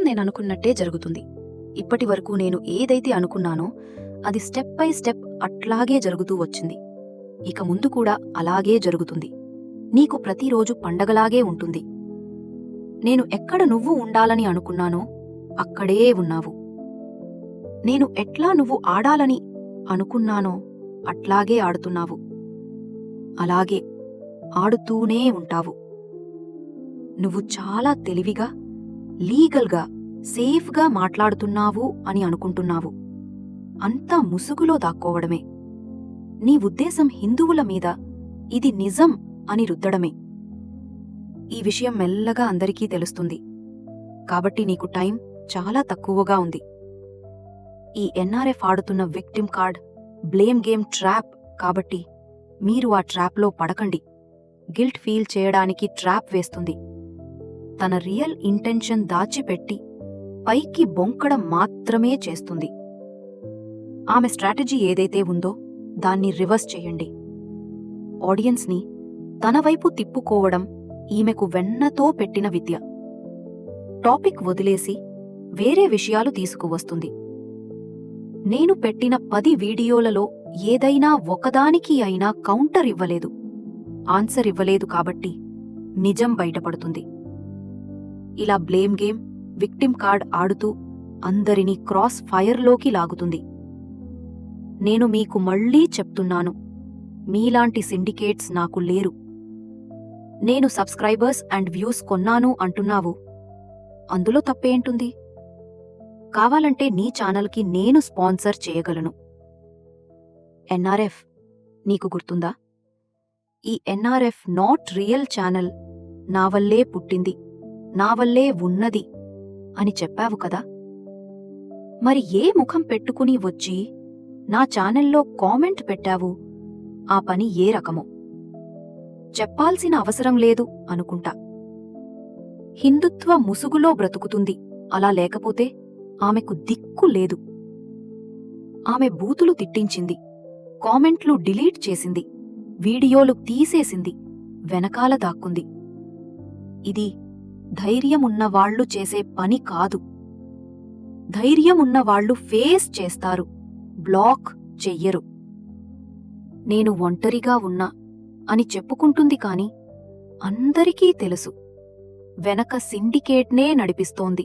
నేననుకున్నట్టే జరుగుతుంది. ఇప్పటివరకు నేను ఏదైతే అనుకున్నానో అది స్టెప్ బై స్టెప్ అట్లాగే జరుగుతూ వచ్చింది. ఇక ముందు కూడా అలాగే జరుగుతుంది. నీకు ప్రతిరోజు పండగలాగే ఉంటుంది. నేను ఎక్కడ నువ్వు ఉండాలని అనుకున్నానో అక్కడే ఉన్నావు. నేను ఎట్లా నువ్వు ఆడాలని అనుకున్నానో అట్లాగే ఆడుతున్నావు. అలాగే ఆడుతూనే ఉంటావు. నువ్వు చాలా తెలివిగా, లీగల్గా, సేఫ్గా మాట్లాడుతున్నావు అని అనుకుంటున్నావు. అంతా ముసుగులో దాక్కోవడమే. నీ ఉద్దేశం హిందువుల మీద ఇది నిజం అని రుద్దడమే. ఈ విషయం మెల్లగా అందరికీ తెలుస్తుంది. కాబట్టి నీకు టైం చాలా తక్కువగా ఉంది. ఈ ఎన్ఆర్ఎఫ్ ఆడుతున్న victim card blame game trap కాబట్టి మీరు ఆ ట్రాప్లో పడకండి. గిల్ట్ ఫీల్ చేయడానికి ట్రాప్ వేస్తుంది. తన రియల్ ఇంటెన్షన్ దాచిపెట్టి పైకి బొంకడం మాత్రమే చేస్తుంది. ఆమె స్ట్రాటజీ ఏదైతే ఉందో దాన్ని రివర్స్ చేయండి. ఆడియన్స్ని తన వైపు తిప్పుకోవడం ఈమెకు వెన్నతో పెట్టిన విద్య. టాపిక్ వదిలేసి వేరే విషయాలు తీసుకువస్తుంది. నేను పెట్టిన 10 వీడియోలలో ఏదైనా ఒకదానికి అయినా కౌంటర్ ఇవ్వలేదు, ఆన్సర్ ఇవ్వలేదు కాబట్టి నిజం బయటపడుతుంది. ఇలా బ్లేమ్ గేమ్, విక్టిమ్ కార్డ్ ఆడుతూ అందరినీ క్రాస్ ఫైర్లోకి లాగుతుంది. నేను మీకు మళ్లీ చెప్తున్నాను, మీలాంటి సిండికేట్స్ నాకు లేరు. నేను సబ్స్క్రైబర్స్ అండ్ వ్యూస్ కొన్నాను అంటున్నావు, అందులో తప్పేంటుంది? కావాలంటే నీ ఛానల్కి నేను స్పాన్సర్ చేయగలను. ఎన్ఆర్ఎఫ్ నీకు గుర్తుందా? ఈ ఎన్ఆర్ఎఫ్ నాట్ రియల్ ఛానల్, నా వల్లే పుట్టింది, నా వల్లే ఉన్నది అని చెప్పావు కదా. మరి ఏ ముఖం పెట్టుకుని వచ్చి నా ఛానల్లో కామెంట్ పెట్టావు? ఆ పని ఏ రకమో చెప్పాల్సిన అవసరం లేదు అనుకుంటా. హిందుత్వ ముసుగులో బ్రతుకుతుంది. అలా లేకపోతే ఆమెకు దిక్కు లేదు. ఆమె బూతులు తిట్టించింది, కామెంట్లు డిలీట్ చేసింది, వీడియోలు తీసేసింది, వెనకాల దాక్కుంది. ఇది ధైర్యమున్నవాళ్లు చేసే పని కాదు. ధైర్యమున్నవాళ్లు ఫేస్ చేస్తారు, బ్లాక్ చెయ్యరు. నేను ఒంటరిగా ఉన్నా అని చెప్పుకుంటుంది కాని అందరికీ తెలుసు వెనక సిండికేట్నే నడిపిస్తోంది.